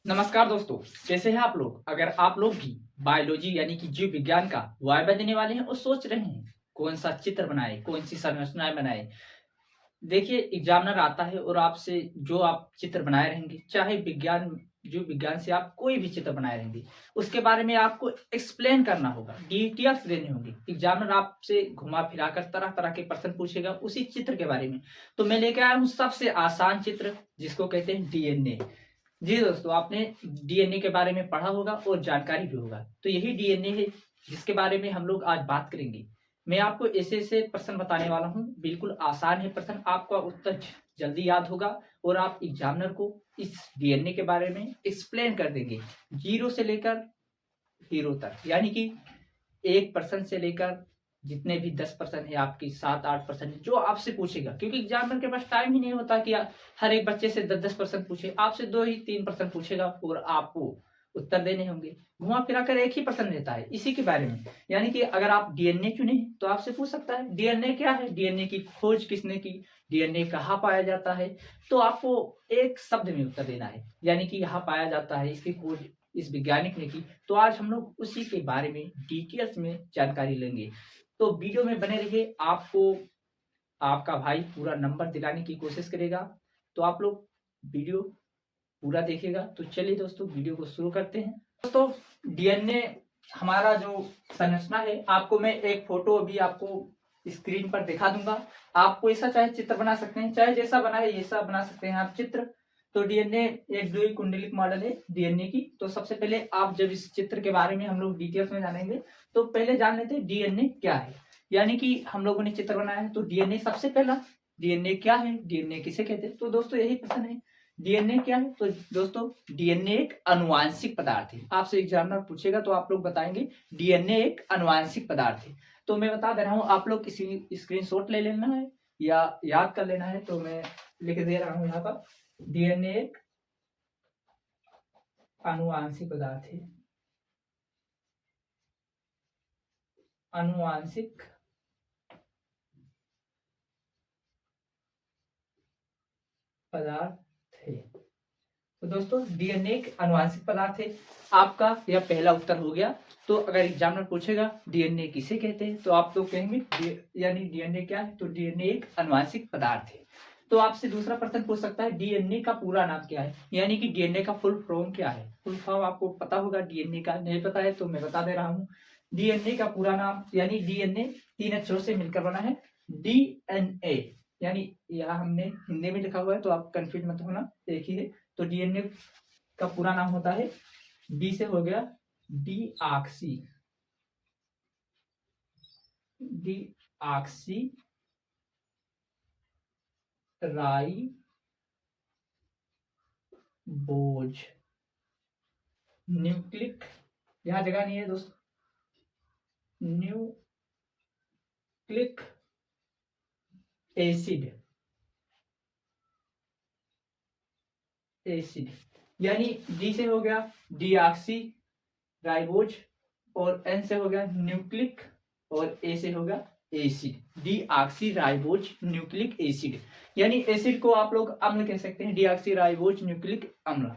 नमस्कार दोस्तों, कैसे हैं आप लोग? अगर आप लोग भी बायोलॉजी यानी कि जीव विज्ञान का वाइवा देने वाले हैं और सोच रहे हैं कौन सा चित्र बनाए, कौन सी संरचनाएं बनाए। देखिए, एग्जामिनर आता है और आपसे जो आप चित्र बनाए रहेंगे, चाहे विज्ञान जीव विज्ञान से आप कोई भी चित्र बनाए रहेंगे, उसके बारे में आपको एक्सप्लेन करना होगा, डिटेल्स देने होंगे। एग्जामिनर आपसे घुमा फिरा कर तरह तरह के प्रश्न पूछेगा उसी चित्र के बारे में। तो मैं लेके आया हूँ सबसे आसान चित्र, जिसको कहते हैं डीएनए। जी दोस्तों, आपने डीएनए के बारे में पढ़ा होगा और जानकारी भी होगा। तो यही डीएनए है जिसके बारे में हम लोग आज बात करेंगे। मैं आपको ऐसे-ऐसे प्रश्न बताने वाला हूँ, बिल्कुल आसान है प्रश्न, आपका उत्तर जल्दी याद होगा और आप एग्जामिनर को इस डीएनए के बारे में एक्सप्लेन कर देंगे। 0 से लेकर हीरो तक, यानी कि 1% से लेकर जितने भी 10% है आपकी 7-8% जो आपसे पूछेगा, क्योंकि एग्जामिनर के पास टाइम ही नहीं होता कि हर एक बच्चे से 10-10% पूछे। आपसे 2 ही 3% पूछेगा और आपको उत्तर देने होंगे। घुमा फिरा कर एक ही प्रश्न रहता है इसी के बारे में। यानी कि अगर आप डीएनए चुने तो आपसे पूछ सकता है डीएनए क्या है, डीएनए की खोज किसने की, डीएनए कहाँ पाया जाता है। तो आपको एक शब्द में उत्तर देना है, यानी कि यहाँ पाया जाता है, इसकी खोज इस वैज्ञानिक ने की। तो आज हम लोग उसी के बारे में डिटेल्स में जानकारी लेंगे। तो वीडियो में बने रहिए, आपको आपका भाई पूरा नंबर दिलाने की कोशिश करेगा। तो आप लोग वीडियो पूरा देखिएगा। तो चलिए दोस्तों, वीडियो को शुरू करते हैं। दोस्तों, डीएनए हमारा जो संरचना है, आपको मैं एक फोटो अभी आपको स्क्रीन पर दिखा दूंगा। आपको ऐसा चाहे चित्र बना सकते हैं, चाहे जैसा बना है ऐसा बना सकते हैं आप चित्र। तो डीएनए एक द्विकुंडलिक मॉडल है डीएनए की। तो सबसे पहले आप जब इस चित्र के बारे में हम लोग डिटेल्स में जानेंगे, तो पहले जान लेते हैं डीएनए क्या है। यानी कि हम लोगों ने चित्र बनाया है, तो डीएनए सबसे पहला, डीएनए क्या है, डीएनए किसे कहते हैं। तो दोस्तों यही प्रश्न है, डीएनए क्या है। तो दोस्तों, डीएनए एक आनुवांशिक पदार्थ है। आपसे एग्जामिनर पूछेगा तो आप लोग बताएंगे डीएनए एक आनुवांशिक पदार्थ है। तो मैं बता दे रहा हूँ, आप लोग किसी स्क्रीनशॉट ले लेना है या याद कर लेना है। तो मैं लिख दे रहा हूँ यहाँ पर, डीएनए एक आनुवांशिक पदार्थ है। आनुवांशिक पदार्थ है। तो दोस्तों, डीएनए एक आनुवांशिक पदार्थ है। आपका यह पहला उत्तर हो गया। तो अगर एग्जामिनर पूछेगा डीएनए किसे कहते हैं, तो आप लोग कहेंगे यानी डीएनए क्या है। तो डीएनए एक आनुवांशिक पदार्थ है। तो आपसे दूसरा प्रश्न पूछ सकता है डीएनए का पूरा नाम क्या है, यानी कि डीएनए का फुल फॉर्म क्या है। फुल फॉर्म आपको पता होगा, डीएनए का नहीं पता है तो मैं बता दे रहा हूँ। डीएनए का पूरा नाम, यानी डीएनए 3 अक्षरों से मिलकर बना है। डीएनए, यानी यहाँ हमने हिंदी में लिखा हुआ है तो आप कंफ्यूज मत होना, एक ही है। तो डीएनए का पूरा नाम होता है, डी से हो गया डीऑक्सी, डीऑक्सी राइबोज न्यूक्लिक, यहाँ जगह नहीं है दोस्तों, न्यूक्लिक एसिड, एसिड यानी डी से हो गया डीऑक्सी राइबोज, और एन से हो गया न्यूक्लिक, और ए से हो गया acid. Deoxy ribose nucleic acid, यानी एसिड को आप लोग अम्ल कह सकते हैं, डीऑक्सी राइबोज न्यूक्लिक अम्ल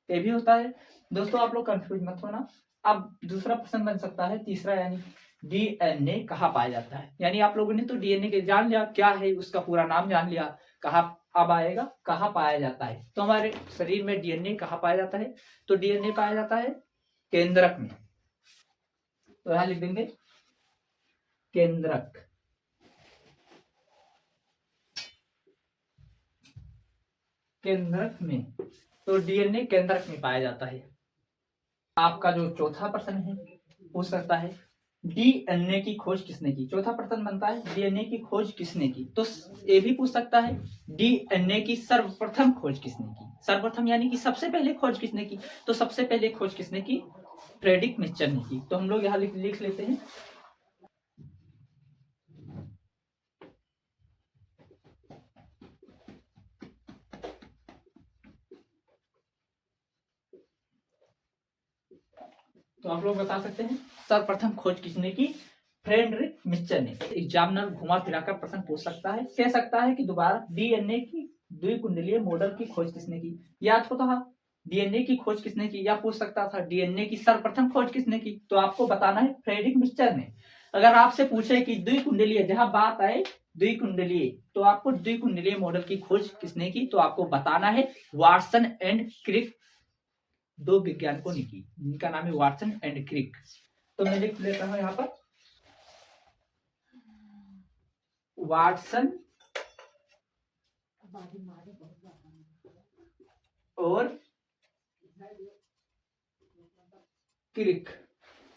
ये भी होता है। दोस्तों आप लोग कंफ्यूज मत होना। अब दूसरा प्रश्न बन सकता है तीसरा, यानी डीएनए कहाँ पाया जाता है। यानी आप लोगों ने तो डीएनए के जान लिया क्या है, उसका पूरा नाम जान लिया, कहाँ अब आएगा कहाँ पाया जाता है। तो हमारे शरीर में डीएनए कहाँ पाया जाता है। तो डीएनए पाया जाता है केंद्रक में। तो यहां लिख देंगे केंद्रक, केंद्रक में। तो डीएनए केंद्रक में पाया जाता है। आपका जो चौथा प्रश्न है, पूछ सकता है डीएनए की खोज किसने की। चौथा प्रश्न बनता है डीएनए की खोज किसने की। तो ये भी पूछ सकता है डीएनए की सर्वप्रथम खोज किसने की। सर्वप्रथम यानी कि सबसे पहले खोज किसने की। तो सबसे पहले खोज किसने की, फ्रेडरिक मिचर ने की। तो हम लोग यहाँ लिख लेते हैं, तो आप लोग बता सकते हैं सर्वप्रथम खोज किसने की, फ्रेडरिक मिचर ने। एग्जामिनर घुमा फिरा कर प्रश्न पूछ सकता है, कह सकता है कि दोबारा डीएनए की द्विकुंडलीय मॉडल की खोज किसने की। याद होता है डीएनए की खोज किसने की, या पूछ सकता था डीएनए की सर्वप्रथम खोज किसने की, तो आपको बताना है फ्रेडरिक मिक्सचर ने। अगर आपसे पूछे कि द्विकुंडलीय, जहां बात आए द्विकुंडलीय, तो आपको द्विकुंडलीय मॉडल की खोज किसने की, तो आपको बताना है वाटसन एंड क्रिक, दो वैज्ञानिकों ने की, जिनका नाम है वाटसन एंड क्रिक। तो मैं लिख लेता हूं यहाँ पर वाटसन और क्रिक,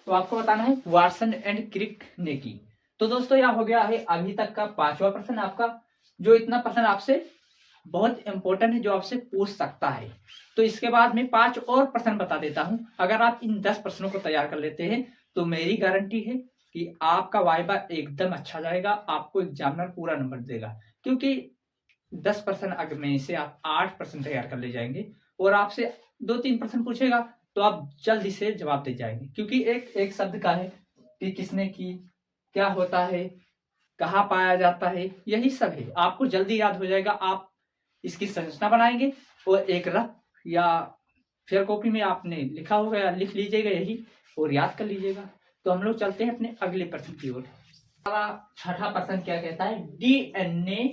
तो आपको बताना है वाटसन एंड क्रिक ने की। तो दोस्तों यह हो गया है अभी तक का 5वां प्रश्न आपका, जो इतना प्रश्न आपसे बहुत इंपॉर्टेंट है, जो आपसे पूछ सकता है। तो इसके बाद में 5 और प्रश्न बता देता हूं। अगर आप इन 10 प्रश्नों को तैयार कर लेते हैं तो मेरी गारंटी है कि आपका वाइवा एकदम अच्छा जाएगा, आपको एग्जामिनर पूरा नंबर देगा। क्योंकि 10 प्रश्न अगर में से आप 8 प्रश्न तैयार कर ले जाएंगे और आपसे 2-3 प्रश्न पूछेगा तो आप जल्दी से जवाब दे जाएंगे। क्योंकि एक एक शब्द का है कि किसने की, क्या होता है, कहाँ पाया जाता है, यही सब है, आपको जल्दी याद हो जाएगा। आप इसकी संरचना बनाएंगे और एक रफ या फेयर कॉपी में आपने लिखा होगा या लिख लीजिएगा यही और याद कर लीजिएगा। तो हम लोग चलते हैं अपने अगले प्रश्न की ओर। छठा प्रश्न क्या कहता है, डीएनए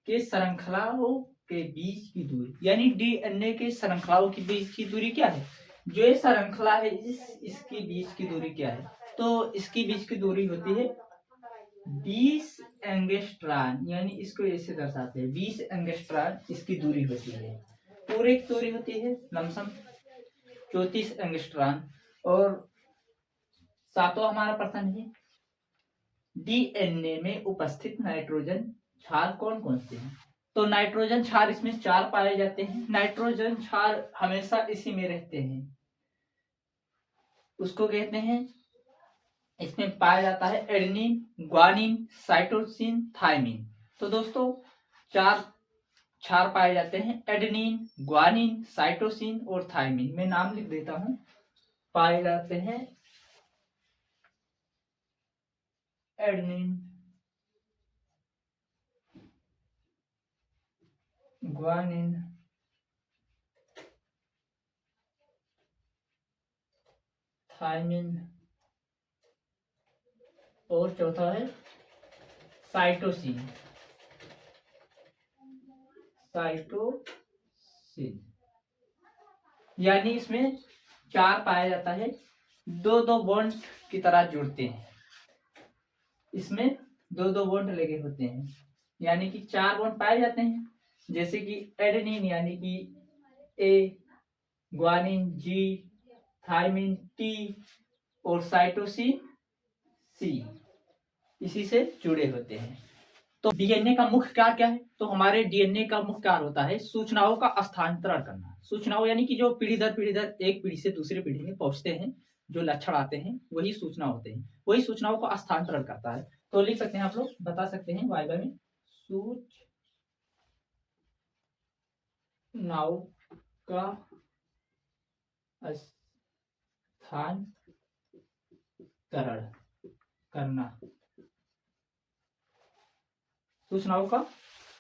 के श्रृंखलाओं के बीच की दूरी, यानी डीएनए के श्रृंखलाओं के बीच की दूरी क्या है, जो ये श्रृंखला है इसके बीच की दूरी क्या है, तो इसकी बीच की दूरी होती है 20 एंगस्ट्रॉन, यानी इसको ऐसे दर्शाते हैं 20 एंगस्ट्रॉन इसकी दूरी होती है। पूरे की दूरी होती है लमसम 34 एंगस्ट्रॉन। और सातवां हमारा प्रश्न है, डीएनए में उपस्थित नाइट्रोजन क्षार कौन कौन से हैं, तो नाइट्रोजन क्षार इसमें 4 पाए जाते हैं। नाइट्रोजन क्षार हमेशा इसी में रहते हैं, उसको कहते हैं, इसमें पाया जाता है एडेनिन, ग्वानिन, साइटोसिन, थायमिन। तो दोस्तों 4 क्षार पाए जाते हैं, एडेनिन, ग्वानिन, साइटोसिन और थायमिन। मैं नाम लिख देता हूं, पाए जाते हैं एडेनिन, ग्वानिन, थायमिन और चौथा है साइटोसिन, साइटोसिन। यानी इसमें 4 पाया जाता है, 2-2 बॉन्ड की तरह जुड़ते हैं, इसमें 2-2 बॉन्ड लगे होते हैं, यानी कि 4 बॉन्ड पाए जाते हैं। जैसे कि एडेनिन यानी कि ए, ग्वानिन जी, थायमिन टी और साइटोसिन सी, इसी से जुड़े होते हैं। तो डीएनए का मुख्य कार्य क्या है, तो हमारे डीएनए का मुख्य कार्य होता है सूचनाओं का स्थानांतरण करना। सूचनाओं यानी कि जो पीढ़ी दर एक पीढ़ी से दूसरी पीढ़ी में पहुंचते हैं, जो लक्षण आते हैं वही सूचना होते हैं, वही सूचनाओं का स्थानांतरण करता है। तो लिख सकते हैं, आप लोग बता सकते हैं वाइवा में, सूचनाओं का स्थानांतरण करना, सूचनाओं का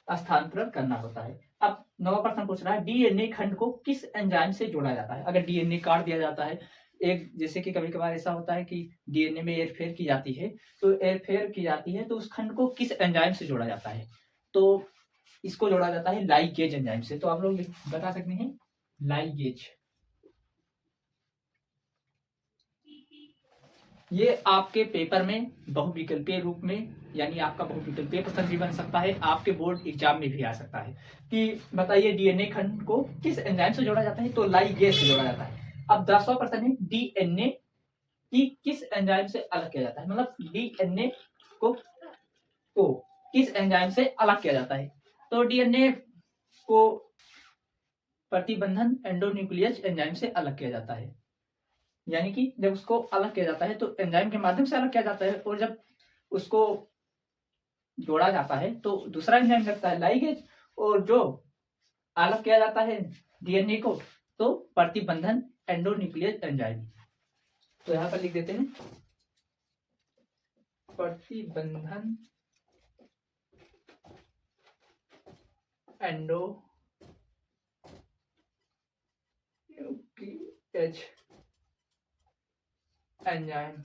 स्थानांतरण करना होता है। अब 9वां प्रश्न पूछ रहा है, डीएनए खंड को किस एंजाइम से जोड़ा जाता है। अगर डीएनए काट दिया जाता है, एक जैसे कि कभी कभार ऐसा होता है कि डीएनए में हेरफेर की जाती है, तो हेरफेर की जाती है तो उस खंड को किस एंजाइम से जोड़ा जाता है, तो इसको जोड़ा जाता है लाइगेज एंजाइम से। तो आप लोग बता सकते हैं लाइगेज। ये आपके पेपर में बहुविकल्पीय रूप में, यानी आपका बहुविकल्पीय प्रश्न भी बन सकता है, आपके बोर्ड एग्जाम में भी आ सकता है कि बताइए डीएनए खंड को किस एंजाइम से जोड़ा जाता है, तो लाइगेज से जोड़ा जाता है। अब 10वां प्रश्न है, डीएनए की किस एंजाइम से अलग किया जाता है, मतलब डीएनए को किस एंजाइम से अलग किया जाता है, तो डीएनए को प्रतिबंधन एंडोन्यूक्लियस एंजाइम से अलग किया जाता है। यानी कि जब उसको अलग किया जाता है तो एंजाइम के माध्यम से अलग किया जाता है, और जब उसको जोड़ा जाता है तो दूसरा एंजाइम लगता है लाइगेज, और जो अलग किया जाता है डीएनए को तो प्रतिबंधन एंडोन्यूक्लियस एंजाइम। तो यहां पर लिख देते हैं प्रतिबंधन एंडो न्यूक्लियस एंजाइम।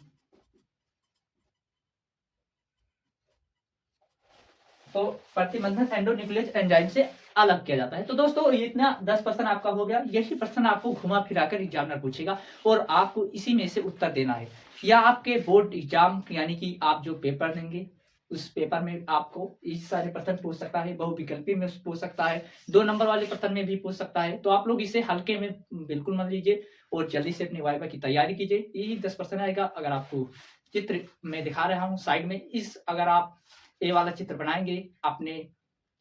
तो प्रतिबंधक एंडोन्यूक्लियस एंजाइम से अलग किया जाता है। तो दोस्तों इतना 10 प्रश्न आपका हो गया। यही प्रश्न आपको घुमा फिरा कर एग्जामिनर पूछेगा और आपको इसी में से उत्तर देना है, या आपके बोर्ड एग्जाम यानी कि आप जो पेपर देंगे उस पेपर में आपको इस सारे प्रश्न पूछ सकता है, बहुविकल्पी में पूछ सकता है, 2 नंबर वाले प्रश्न में भी पूछ सकता है। तो आप लोग इसे हल्के में बिल्कुल मत लीजिए और जल्दी से अपनी वाइवा की तैयारी कीजिए। यही 10 प्रश्न आएगा। अगर आपको चित्र में दिखा रहा हूँ साइड में, इस अगर आप ये वाला चित्र बनाएंगे अपने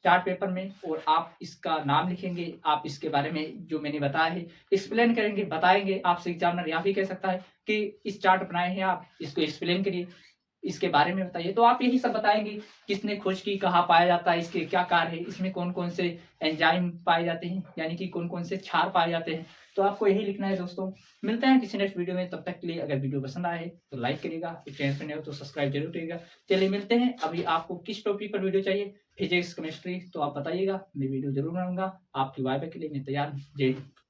चार्ट पेपर में और आप इसका नाम लिखेंगे, आप इसके बारे में जो मैंने बताया है एक्सप्लेन करेंगे, बताएंगे। आपसे एग्जामिनर यहाँ भी कह सकता है कि इस चार्ट बनाए हैं आप, इसको एक्सप्लेन करिए, इसके बारे में बताइए। तो आप यही सब बताएंगे, किसने खोज की, कहाँ पाया जाता है, इसके क्या कार्य है, इसमें कौन कौन से एंजाइम पाए जाते हैं, यानी कि कौन कौन से क्षार पाए जाते हैं। तो आपको यही लिखना है दोस्तों। मिलते हैं किसी नेक्स्ट वीडियो में, तब तक के लिए अगर वीडियो पसंद आए तो लाइक करिएगा, चैनल पर नए हो तो सब्सक्राइब जरूर करिएगा। चलिए मिलते हैं। अभी आपको किस टॉपिक पर वीडियो चाहिए, फिजिक्स केमिस्ट्री, तो आप बताइएगा, मैं वीडियो जरूर बनाऊंगा। आपकी वाइवा के लिए मैं तैयार हूँ। जय हिंद।